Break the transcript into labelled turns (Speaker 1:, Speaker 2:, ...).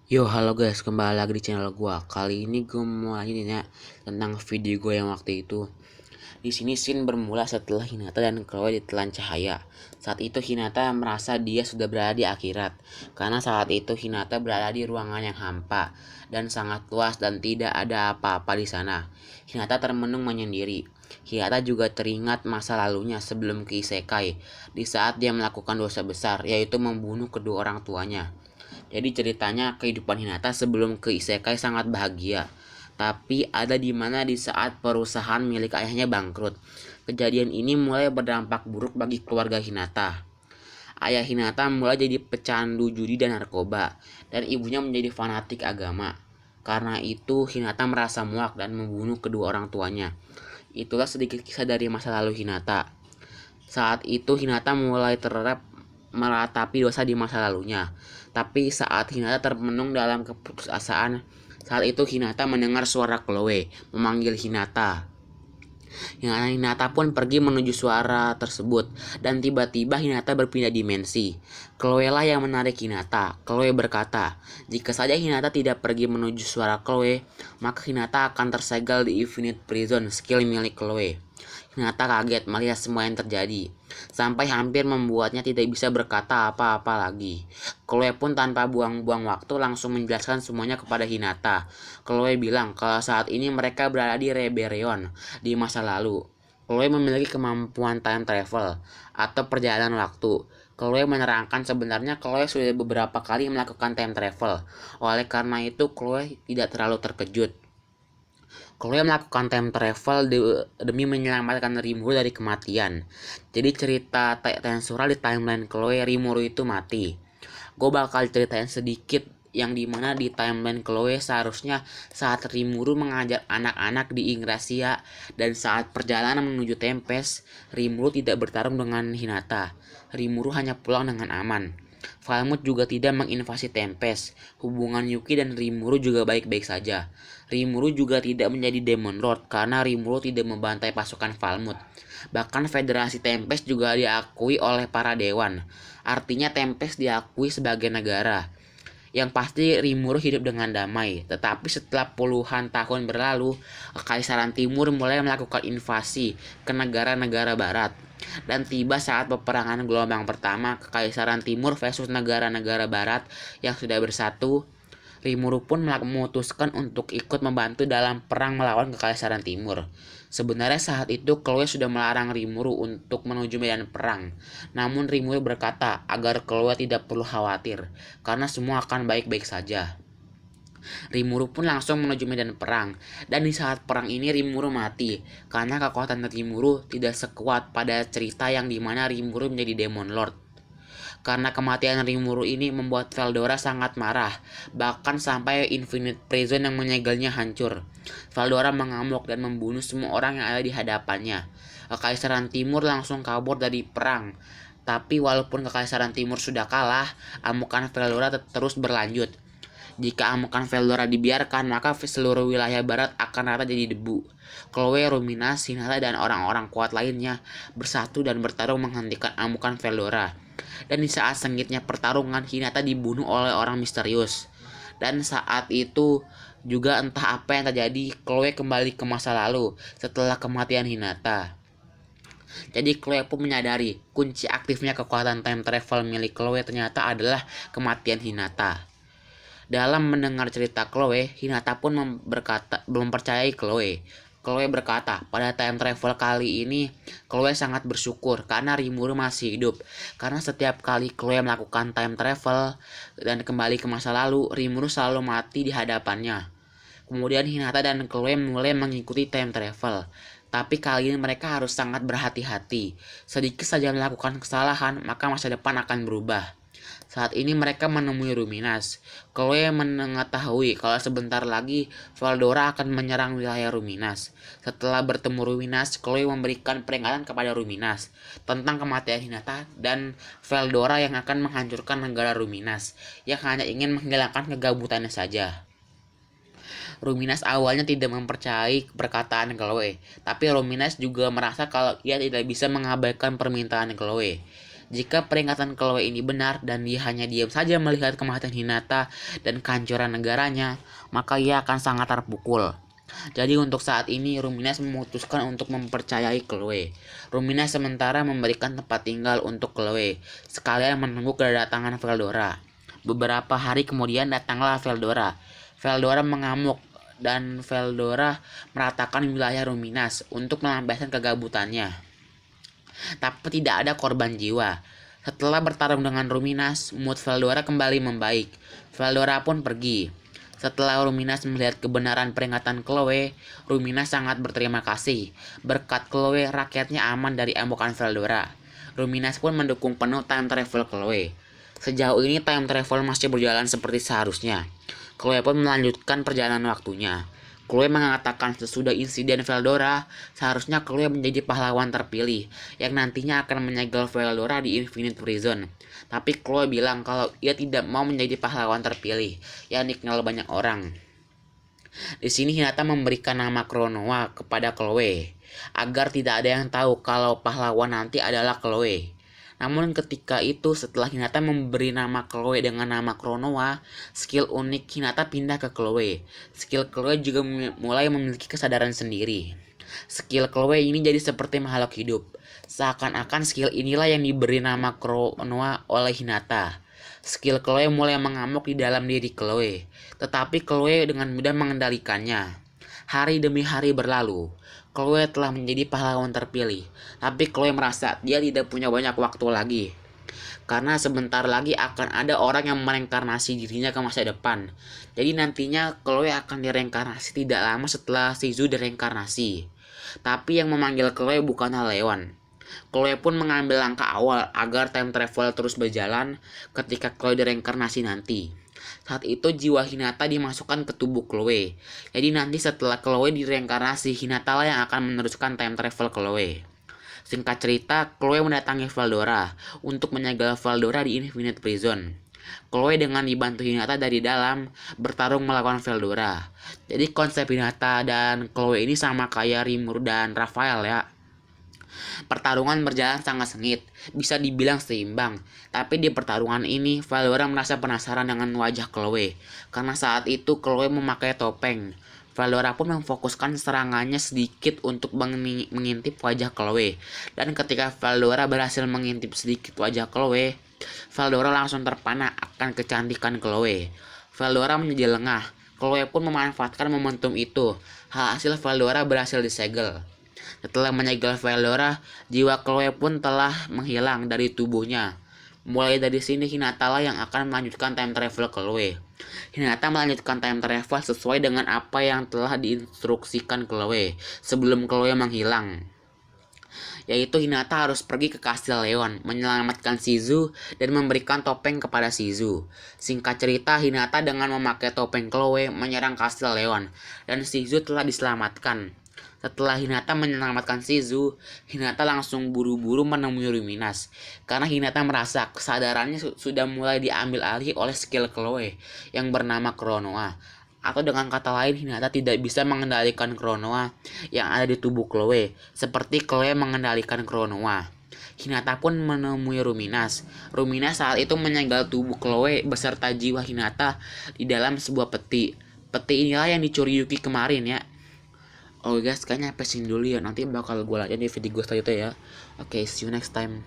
Speaker 1: Yo, halo guys, kembali lagi di channel gua. Kali ini gue mau lanjutin ya tentang video gue yang waktu itu. Di sini scene bermula setelah Hinata dan Chloe ditelan cahaya. Saat itu Hinata merasa dia sudah berada di akhirat, karena saat itu Hinata berada di ruangan yang hampa dan sangat luas dan tidak ada apa-apa di sana. Hinata termenung menyendiri. Hinata juga teringat masa lalunya sebelum ke Isekai, di saat dia melakukan dosa besar, yaitu membunuh kedua orang tuanya. Jadi ceritanya kehidupan Hinata sebelum ke Isekai sangat bahagia. Tapi ada di mana di saat perusahaan milik ayahnya bangkrut. Kejadian ini mulai berdampak buruk bagi keluarga Hinata. Ayah Hinata mulai jadi pecandu judi dan narkoba, dan ibunya menjadi fanatik agama. Karena itu Hinata merasa muak dan membunuh kedua orang tuanya. Itulah sedikit kisah dari masa lalu Hinata. Saat itu Hinata mulai meratapi dosa di masa lalunya. Tapi saat Hinata termenung dalam keputusasaan, saat itu Hinata mendengar suara Chloe memanggil Hinata. Hinata pun pergi menuju suara tersebut, dan tiba-tiba Hinata berpindah dimensi. Chloe lah yang menarik Hinata. Chloe berkata, jika saja Hinata tidak pergi menuju suara Chloe, maka Hinata akan tersegel di Infinite Prison, skill milik Chloe. Hinata kaget melihat semua yang terjadi, sampai hampir membuatnya tidak bisa berkata apa-apa lagi. Chloe pun tanpa buang-buang waktu langsung menjelaskan semuanya kepada Hinata. Chloe bilang kalau saat ini mereka berada di Reberion, di masa lalu. Chloe memiliki kemampuan time travel atau perjalanan waktu. Chloe menerangkan sebenarnya Chloe sudah beberapa kali melakukan time travel. Oleh karena itu Chloe tidak terlalu terkejut. Chloe melakukan time travel demi menyelamatkan Rimuru dari kematian. Jadi cerita Tensura di timeline Chloe, Rimuru itu mati. Gue bakal ceritain sedikit yang dimana di timeline Chloe seharusnya saat Rimuru mengajar anak-anak di Ingracia dan saat perjalanan menuju Tempest, Rimuru tidak bertarung dengan Hinata. Rimuru hanya pulang dengan aman. Falmouth juga tidak menginvasi Tempest. Hubungan Yuki dan Rimuru juga baik-baik saja. Rimuru juga tidak menjadi Demon Lord karena Rimuru tidak membantai pasukan Falmouth. Bahkan Federasi Tempest juga diakui oleh para dewan. Artinya Tempest diakui sebagai negara. Yang pasti Rimuru hidup dengan damai. Tetapi setelah puluhan tahun berlalu, Kekaisaran Timur mulai melakukan invasi ke negara-negara barat. Dan tiba saat peperangan gelombang pertama Kekaisaran Timur versus negara-negara barat yang sudah bersatu. Rimuru pun memutuskan untuk ikut membantu dalam perang melawan Kekaisaran Timur. Sebenarnya saat itu Chloe sudah melarang Rimuru untuk menuju medan perang. Namun Rimuru berkata agar Chloe tidak perlu khawatir, karena semua akan baik-baik saja. Rimuru pun langsung menuju medan perang, dan di saat perang ini Rimuru mati, karena kekuatan Rimuru tidak sekuat pada cerita yang dimana Rimuru menjadi Demon Lord. Karena kematian Rimuru ini membuat Veldora sangat marah, bahkan sampai Infinite Prison yang menyegelnya hancur. Veldora mengamuk dan membunuh semua orang yang ada di hadapannya. Kekaisaran Timur langsung kabur dari perang. Tapi walaupun Kekaisaran Timur sudah kalah, amukan Veldora terus berlanjut. Jika amukan Veldora dibiarkan, maka seluruh wilayah barat akan rata jadi debu. Chloe, Rumina, Hinata, dan orang-orang kuat lainnya bersatu dan bertarung menghentikan amukan Veldora. Dan di saat sengitnya pertarungan, Hinata dibunuh oleh orang misterius. Dan saat itu juga entah apa yang terjadi, Chloe kembali ke masa lalu setelah kematian Hinata. Jadi Chloe pun menyadari kunci aktifnya kekuatan time travel milik Chloe ternyata adalah kematian Hinata. Dalam mendengar cerita Chloe, Hinata pun mempercayai Chloe. Chloe berkata, pada time travel kali ini, Chloe sangat bersyukur karena Rimuru masih hidup. Karena setiap kali Chloe melakukan time travel dan kembali ke masa lalu, Rimuru selalu mati di hadapannya. Kemudian Hinata dan Chloe mulai mengikuti time travel. Tapi kali ini mereka harus sangat berhati-hati. Sedikit saja melakukan kesalahan, maka masa depan akan berubah. Saat ini mereka menemui Ruminas. Chloe mengetahui kalau sebentar lagi Veldora akan menyerang wilayah Ruminas. Setelah bertemu Ruminas, Chloe memberikan peringatan kepada Ruminas tentang kematian Hinata dan Veldora yang akan menghancurkan negara Ruminas, yang hanya ingin menghilangkan kegabutannya saja. Ruminas awalnya tidak mempercayai perkataan Chloe, tapi Ruminas juga merasa kalau ia tidak bisa mengabaikan permintaan Chloe. Jika peringatan Chloe ini benar dan dia hanya diam saja melihat kematian Hinata dan kehancuran negaranya, maka ia akan sangat terpukul. Jadi untuk saat ini Ruminas memutuskan untuk mempercayai Chloe. Ruminas sementara memberikan tempat tinggal untuk Chloe, sekalian menunggu kedatangan Veldora. Beberapa hari kemudian datanglah Veldora. Veldora mengamuk dan Veldora meratakan wilayah Ruminas untuk melampiaskan kegabutannya. Tapi tidak ada korban jiwa. Setelah bertarung dengan Ruminas, mood Veldora kembali membaik. Veldora pun pergi. Setelah Ruminas melihat kebenaran peringatan Chloe, Ruminas sangat berterima kasih. Berkat Chloe, rakyatnya aman dari amukan Veldora. Ruminas pun mendukung penuh time travel Chloe. Sejauh ini time travel masih berjalan seperti seharusnya. Chloe pun melanjutkan perjalanan waktunya. Chloe mengatakan sesudah insiden Veldora, seharusnya Chloe menjadi pahlawan terpilih yang nantinya akan menyegel Veldora di Infinite Prison. Tapi Chloe bilang kalau ia tidak mau menjadi pahlawan terpilih yang dikenal banyak orang. Di sini Hinata memberikan nama Chronoa kepada Chloe agar tidak ada yang tahu kalau pahlawan nanti adalah Chloe. Namun ketika itu setelah Hinata memberi nama Chloe dengan nama Chronoa, skill unik Hinata pindah ke Chloe. Skill Chloe juga mulai memiliki kesadaran sendiri. Skill Chloe ini jadi seperti makhluk hidup. Seakan-akan skill inilah yang diberi nama Chronoa oleh Hinata. Skill Chloe mulai mengamuk di dalam diri Chloe, tetapi Chloe dengan mudah mengendalikannya. Hari demi hari berlalu. Chloe telah menjadi pahlawan terpilih, tapi Chloe merasa dia tidak punya banyak waktu lagi. Karena sebentar lagi akan ada orang yang mereinkarnasi dirinya ke masa depan. Jadi nantinya Chloe akan direinkarnasi tidak lama setelah Shizu direinkarnasi. Tapi yang memanggil Chloe bukanlah Leon. Chloe pun mengambil langkah awal agar time travel terus berjalan ketika Chloe direinkarnasi nanti. Saat itu jiwa Hinata dimasukkan ke tubuh Chloe. Jadi nanti setelah Chloe direinkarnasi, Hinata lah yang akan meneruskan time travel Chloe. Singkat cerita, Chloe mendatangi Veldora untuk menyegel Veldora di Infinite Prison. Chloe dengan dibantu Hinata dari dalam bertarung melawan Veldora. Jadi konsep Hinata dan Chloe ini sama kayak Rimuru dan Raphael ya. Pertarungan berjalan sangat sengit, bisa dibilang seimbang. Tapi di pertarungan ini, Veldora merasa penasaran dengan wajah Chloe, karena saat itu Chloe memakai topeng. Veldora pun memfokuskan serangannya sedikit untuk mengintip wajah Chloe. Dan ketika Veldora berhasil mengintip sedikit wajah Chloe, Veldora langsung terpana akan kecantikan Chloe. Veldora menjadi lengah. Chloe pun memanfaatkan momentum itu. Hasil Veldora berhasil disegel. Setelah menyegel Veldora, jiwa Chloe pun telah menghilang dari tubuhnya. Mulai dari sini Hinata lah yang akan melanjutkan time travel Chloe. Hinata melanjutkan time travel sesuai dengan apa yang telah diinstruksikan Chloe sebelum Chloe menghilang. Yaitu Hinata harus pergi ke kastil Leon, menyelamatkan Shizu dan memberikan topeng kepada Shizu. Singkat cerita, Hinata dengan memakai topeng Chloe menyerang kastil Leon dan Shizu telah diselamatkan. Setelah Hinata menyelamatkan Shizu, Hinata langsung buru-buru menemui Ruminas. Karena Hinata merasa kesadarannya sudah mulai diambil alih oleh skill Chloe yang bernama Chronoa. Atau dengan kata lain, Hinata tidak bisa mengendalikan Chronoa yang ada di tubuh Chloe, seperti Chloe mengendalikan Chronoa. Hinata pun menemui Ruminas. Ruminas saat itu menyegel tubuh Chloe beserta jiwa Hinata di dalam sebuah peti. Peti inilah yang dicuri Yuki kemarin ya. Oh guys, kayaknya sampai sini dulu ya. Nanti bakal gue lanjutin di video gue selanjutnya ya. Oke, see you next time.